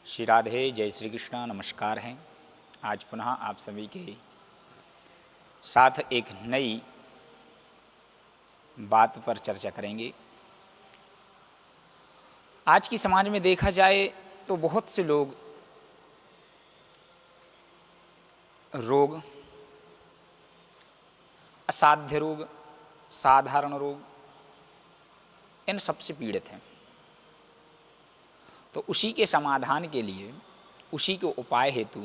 श्री राधे, जय श्री कृष्ण, नमस्कार हैं। आज पुनः आप सभी के साथ एक नई बात पर चर्चा करेंगे। आज की समाज में देखा जाए तो बहुत से लोग रोग, असाध्य रोग, साधारण रोग, इन सबसे पीड़ित हैं। तो उसी के समाधान के लिए, उसी के उपाय हेतु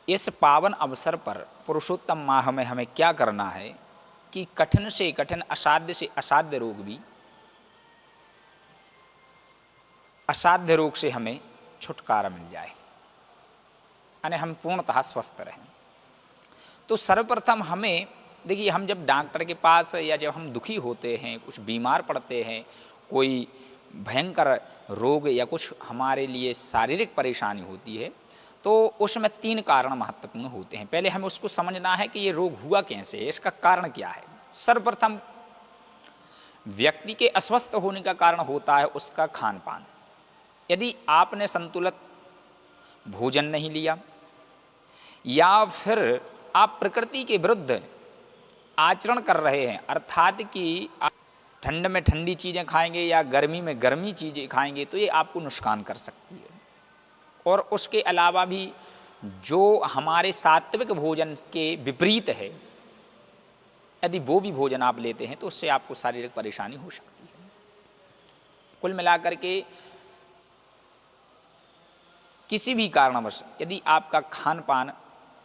इस पावन अवसर पर पुरुषोत्तम माह में हमें क्या करना है कि कठिन से कठिन, असाध्य से असाध्य रोग भी, असाध्य रोग से हमें छुटकारा मिल जाए, यानी हम पूर्णतः स्वस्थ रहें। तो सर्वप्रथम हमें देखिए, हम जब डॉक्टर के पास या जब हम दुखी होते हैं, कुछ बीमार पड़ते हैं, कोई भयंकर रोग या कुछ हमारे लिए शारीरिक परेशानी होती है, तो उसमें 3 कारण महत्वपूर्ण होते हैं। पहले हमें उसको समझना है कि ये रोग हुआ कैसे है, इसका कारण क्या है। सर्वप्रथम व्यक्ति के अस्वस्थ होने का कारण होता है उसका खान पान। यदि आपने संतुलित भोजन नहीं लिया या फिर आप प्रकृति के विरुद्ध आचरण कर रहे हैं, अर्थात कि आप ठंड में ठंडी चीज़ें खाएंगे या गर्मी में गर्मी चीज़ें खाएंगे, तो ये आपको नुकसान कर सकती है। और उसके अलावा भी जो हमारे सात्विक भोजन के विपरीत है, यदि वो भी भोजन आप लेते हैं तो उससे आपको शारीरिक परेशानी हो सकती है। कुल मिलाकर के किसी भी कारणवश यदि आपका खान पान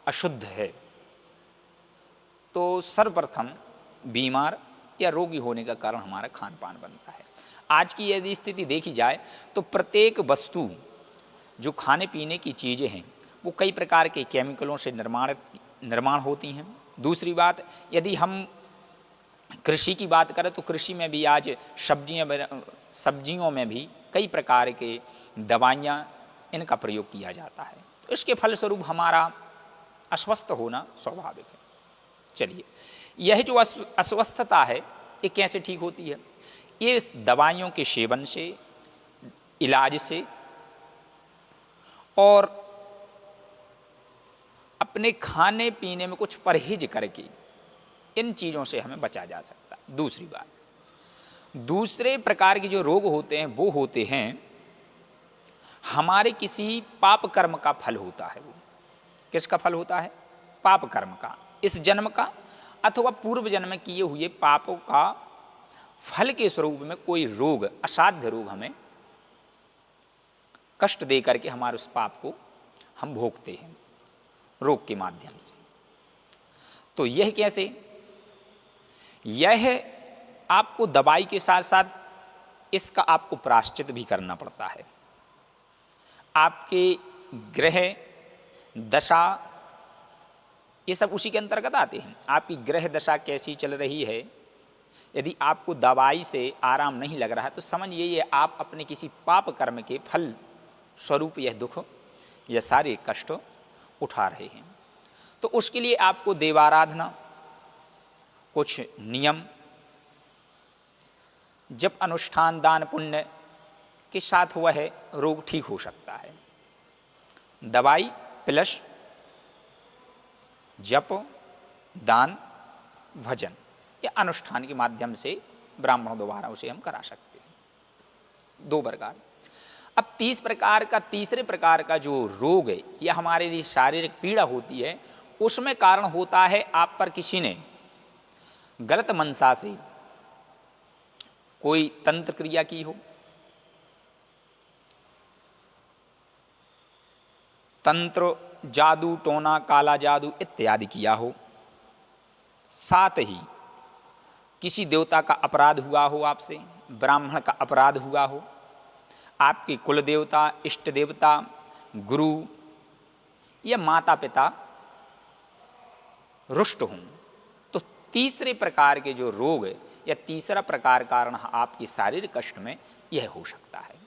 अशुद्ध है तो सर्वप्रथम बीमार या रोगी होने का कारण हमारा खान पान बनता है। आज की यदि स्थिति देखी जाए तो प्रत्येक वस्तु, जो खाने पीने की चीज़ें हैं, वो कई प्रकार के केमिकलों से निर्माण होती हैं। दूसरी बात, यदि हम कृषि की बात करें तो कृषि में भी आज सब्जियों में भी कई प्रकार के दवाइयाँ, इनका प्रयोग किया जाता है। तो इसके फलस्वरूप हमारा अस्वस्थ होना स्वाभाविक है। चलिए, यह जो अस्वस्थता है ये कैसे ठीक होती है? ये इस दवाइयों के सेवन से, इलाज से और अपने खाने पीने में कुछ परहेज करके इन चीज़ों से हमें बचा जा सकता है। दूसरी बात, दूसरे प्रकार के जो रोग होते हैं वो होते हैं हमारे किसी पाप कर्म का फल होता है। वो किसका फल होता है? पाप कर्म का, इस जन्म का अथवा पूर्व जन्म में किए हुए पापों का फल के स्वरूप में कोई रोग, असाध्य रोग हमें कष्ट दे करके हमारे उस पाप को हम भोगते हैं रोग के माध्यम से। तो यह कैसे? यह आपको दवाई के साथ साथ इसका आपको प्रायश्चित भी करना पड़ता है। आपके ग्रह दशा, ये सब उसी के अंतर्गत आते हैं। आपकी ग्रह दशा कैसी चल रही है, यदि आपको दवाई से आराम नहीं लग रहा है तो समझिए ये आप अपने किसी पाप कर्म के फल स्वरूप यह दुख, यह सारे कष्ट उठा रहे हैं। तो उसके लिए आपको देवाराधना, कुछ नियम, जब अनुष्ठान, दान पुण्य के साथ हुआ है रोग ठीक हो सकता है। दवाई प्लस जप, दान, भजन, या अनुष्ठान के माध्यम से ब्राह्मणों द्वारा उसे हम करा सकते हैं। 2 प्रकार। अब तीसरे प्रकार का जो रोग है या हमारे लिए शारीरिक पीड़ा होती है, उसमें कारण होता है आप पर किसी ने गलत मनसा से कोई तंत्र क्रिया की हो, तंत्र, जादू टोना, काला जादू इत्यादि किया हो, साथ ही किसी देवता का अपराध हुआ हो, आपसे ब्राह्मण का अपराध हुआ हो, आपके कुल देवता, इष्ट देवता, गुरु या माता पिता रुष्ट हों, तो तीसरे प्रकार के जो रोग या तीसरा प्रकार कारण आपके शारीरिक कष्ट में यह हो सकता है।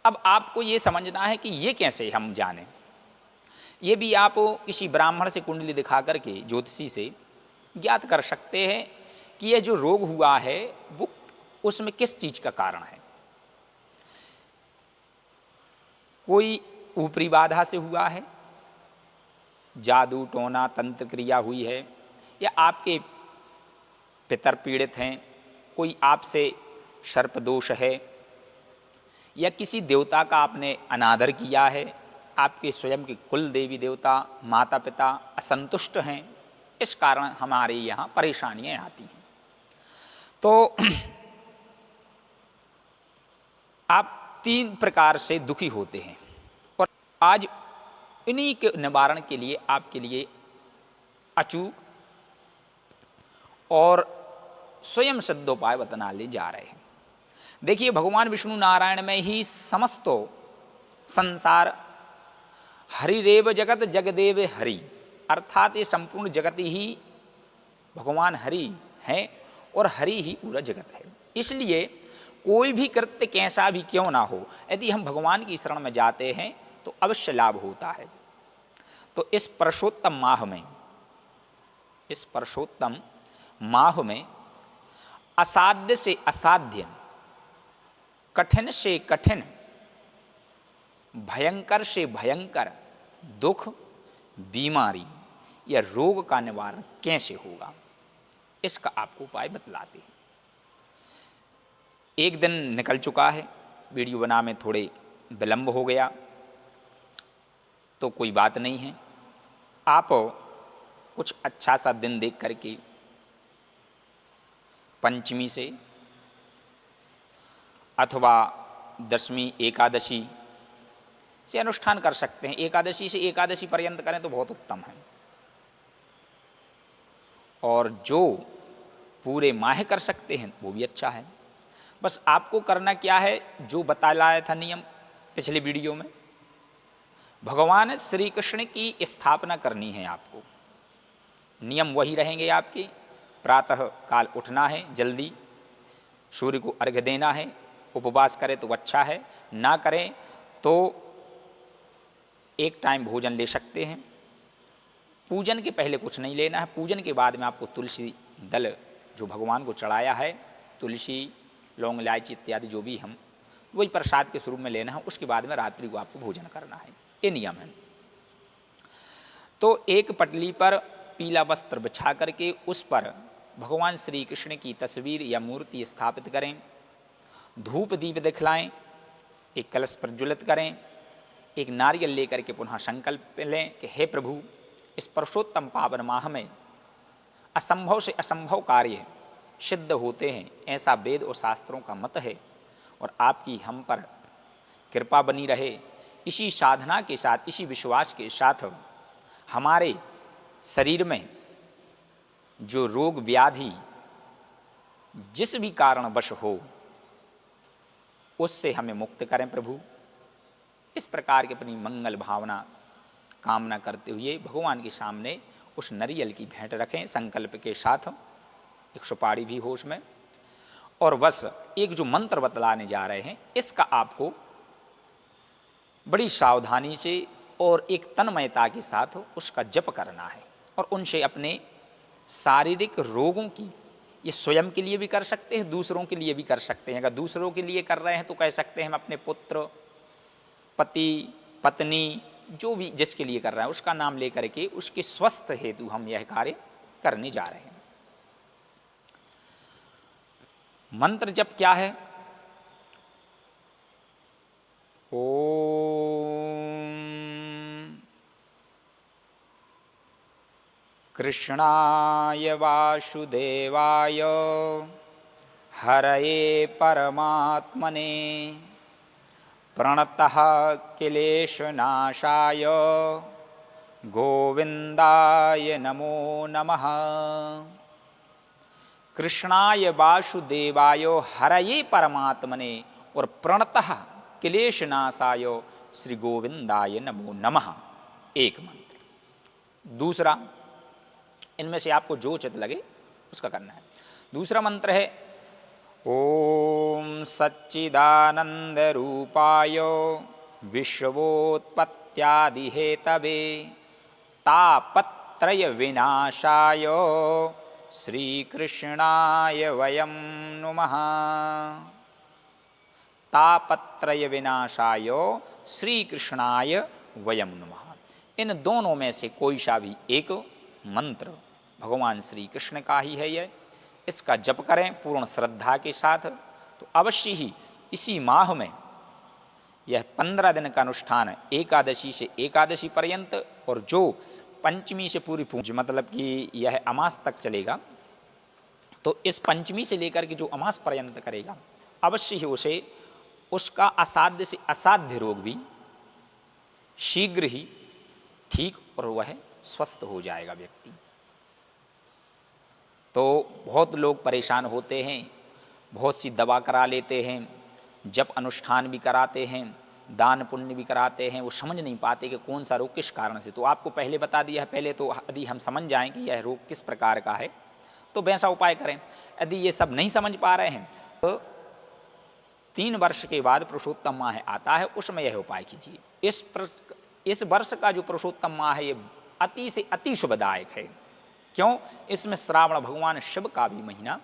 अब आपको ये समझना है कि ये कैसे हम जानें। ये भी आप किसी ब्राह्मण से कुंडली दिखा करके, ज्योतिषी से ज्ञात कर सकते हैं कि यह जो रोग हुआ है वो उसमें किस चीज़ का कारण है। कोई ऊपरी बाधा से हुआ है, जादू टोना तंत्र क्रिया हुई है, या आपके पितर पीड़ित हैं, कोई आपसे सर्प दोष है, या किसी देवता का आपने अनादर किया है, आपके स्वयं के कुल देवी देवता माता पिता असंतुष्ट हैं, इस कारण हमारे यहाँ परेशानियाँ आती हैं। तो आप 3 प्रकार से दुखी होते हैं, और आज इन्हीं के निवारण के लिए आपके लिए अचूक और स्वयं सिद्ध उपाय बतलाने जा रहे हैं। देखिए, भगवान विष्णु नारायण में ही समस्तो संसार हरिरेव जगत जगदेव हरि, अर्थात ये संपूर्ण जगत ही भगवान हरि हैं और हरि ही पूरा जगत है। इसलिए कोई भी कृत्य कैसा भी क्यों ना हो, यदि हम भगवान की शरण में जाते हैं तो अवश्य लाभ होता है। तो इस पुरुषोत्तम माह में असाध्य से असाध्य, कठिन से कठिन, भयंकर से भयंकर दुख, बीमारी या रोग का निवारण कैसे होगा, इसका आपको उपाय बतलाते हैं। एक दिन निकल चुका है, वीडियो बना में थोड़े विलंब हो गया, तो कोई बात नहीं है। आप कुछ अच्छा सा दिन देख करके पंचमी से अथवा दशमी एकादशी से अनुष्ठान कर सकते हैं। एकादशी से एकादशी पर्यंत करें तो बहुत उत्तम है, और जो पूरे माह कर सकते हैं वो भी अच्छा है। बस आपको करना क्या है, जो बताया था नियम पिछले वीडियो में, भगवान श्री कृष्ण की स्थापना करनी है आपको। नियम वही रहेंगे आपके, प्रातः काल उठना है जल्दी, सूर्य को अर्घ्य देना है, उपवास करें तो अच्छा है, ना करें तो एक टाइम भोजन ले सकते हैं। पूजन के पहले कुछ नहीं लेना है, पूजन के बाद में आपको तुलसी दल जो भगवान को चढ़ाया है, तुलसी लौंग इलायची इत्यादि जो भी हम, वही प्रसाद के स्वरूप में लेना है। उसके बाद में रात्रि को आपको भोजन करना है, ये नियम है। तो एक पटली पर पीला वस्त्र बिछा करके उस पर भगवान श्री कृष्ण की तस्वीर या मूर्ति स्थापित करें, धूप दीप दिखलाएं, एक कलश प्रज्वलित करें, एक नारियल लेकर के पुनः संकल्प लें कि हे प्रभु, इस पुरुषोत्तम पावन माह में असंभव से असंभव कार्य सिद्ध होते हैं, ऐसा वेद और शास्त्रों का मत है, और आपकी हम पर कृपा बनी रहे। इसी साधना के साथ, इसी विश्वास के साथ हमारे शरीर में जो रोग व्याधि जिस भी कारणवश हो, उससे हमें मुक्त करें प्रभु। इस प्रकार की अपनी मंगल भावना कामना करते हुए भगवान के सामने उस नरियल की भेंट रखें संकल्प के साथ, एक सुपारी भी हो उसमें, और बस एक जो मंत्र बतलाने जा रहे हैं इसका आपको बड़ी सावधानी से और एक तन्मयता के साथ उसका जप करना है, और उनसे अपने शारीरिक रोगों की, ये स्वयं के लिए भी कर सकते हैं, दूसरों के लिए भी कर सकते हैं। अगर दूसरों के लिए कर रहे हैं तो कह सकते हैं हम अपने पुत्र, पति, पत्नी, जो भी जिसके लिए कर रहा है उसका नाम लेकर के उसके स्वस्थ हेतु हम यह कार्य करने जा रहे हैं। मंत्र जप क्या है? ओम कृष्णाय वासुदेवाय हरये परमात्मने प्रणतः क्लेशनाशाय गोविंदाय नमो नमः। कृष्णाय वासुदेवाय हरये परमात्मने और प्रणतः क्लेशनाशाय श्री गोविंदाय नमो नमः, एक मंत्र। दूसरा, इनमें से आपको जो उचित लगे उसका करना है। दूसरा मंत्र है ओम सच्चिदानंद रूपाय विश्वोत्पत्त्यादि हेतवे तापत्रय विनाशाय श्री कृष्णाय वयं नुमः। तापत्रय विनाशाय श्री कृष्णाय वयम नमः। इन दोनों में से कोई सा भी एक मंत्र भगवान श्री कृष्ण का ही है यह, इसका जप करें पूर्ण श्रद्धा के साथ तो अवश्य ही इसी माह में यह 15 दिन का अनुष्ठान एकादशी से एकादशी पर्यंत और जो पंचमी से पूरी पूज मतलब कि यह अमास तक चलेगा, तो इस पंचमी से लेकर के जो अमास पर्यंत करेगा अवश्य ही उसे उसका असाध्य से असाध्य रोग भी शीघ्र ही ठीक और वह स्वस्थ हो जाएगा व्यक्ति। तो बहुत लोग परेशान होते हैं, बहुत सी दवा करा लेते हैं, जप अनुष्ठान भी कराते हैं, दान पुण्य भी कराते हैं, वो समझ नहीं पाते कि कौन सा रोग किस कारण से। तो आपको पहले बता दिया है, पहले तो यदि हम समझ जाएं कि यह रोग किस प्रकार का है तो वैसा उपाय करें। यदि ये सब नहीं समझ पा रहे हैं तो 3 वर्ष के बाद पुरुषोत्तम माह आता है, उसमें यह उपाय कीजिए। इस वर्ष का जो पुरुषोत्तम माह है ये अति से अति शुभदायक है। क्यों? इसमें श्रावण भगवान शिव का भी महीना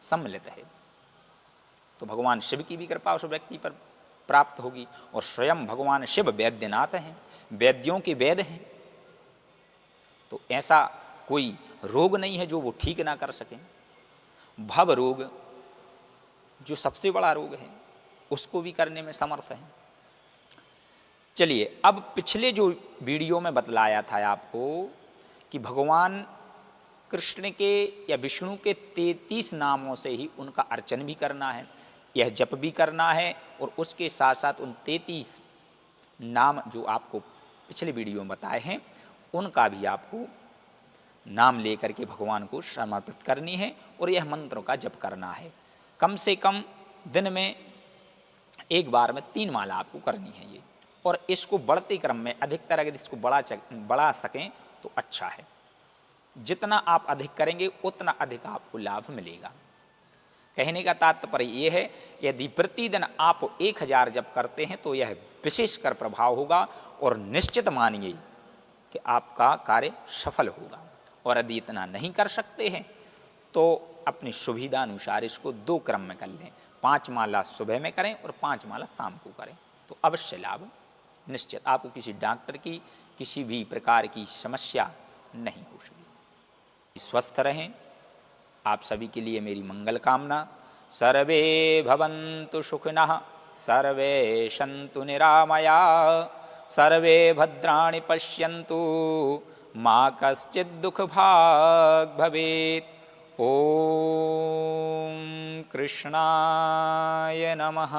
सम्मिलित है, तो भगवान शिव की भी कृपा उस व्यक्ति पर प्राप्त होगी। और स्वयं भगवान शिव वैद्यनाथ हैं, वैद्यों के वैद्य हैं, तो ऐसा कोई रोग नहीं है जो वो ठीक ना कर सकें। भव रोग जो सबसे बड़ा रोग है उसको भी करने में समर्थ है। चलिए, अब पिछले जो वीडियो में बतलाया था आपको कि भगवान कृष्ण के या विष्णु के 33 नामों से ही उनका अर्चन भी करना है, यह जप भी करना है, और उसके साथ साथ उन 33 नाम जो आपको पिछले वीडियो में बताए हैं उनका भी आपको नाम लेकर के भगवान को समर्पित करनी है और यह मंत्रों का जप करना है। कम से कम दिन में एक बार में 3 माला आपको करनी है ये, और इसको बढ़ते क्रम में अधिकतर अगर इसको बढ़ा सकें तो अच्छा है। जितना आप अधिक करेंगे उतना अधिक आपको लाभ मिलेगा। कहने का तात्पर्य ये है, यदि प्रतिदिन आप 1000 जप करते हैं तो यह विशेषकर प्रभाव होगा और निश्चित मानिए कि आपका कार्य सफल होगा। और यदि इतना नहीं कर सकते हैं तो अपनी सुविधा अनुसार इसको 2 क्रम में कर लें, 5 माला सुबह में करें और 5 माला शाम को करें, तो अवश्य लाभ निश्चित। आपको किसी डॉक्टर की किसी भी प्रकार की समस्या नहीं हो सकेगी। स्वस्थ रहें। आप सभी के लिए मेरी मंगल कामना। सर्वे भवन्तु सुखिनः, सर्वे सन्तु निरामया, सर्वे भद्राणि पश्यन्तु, मा कश्चित् दुःखभाग् भवेत्। ॐ कृष्णाय नमः।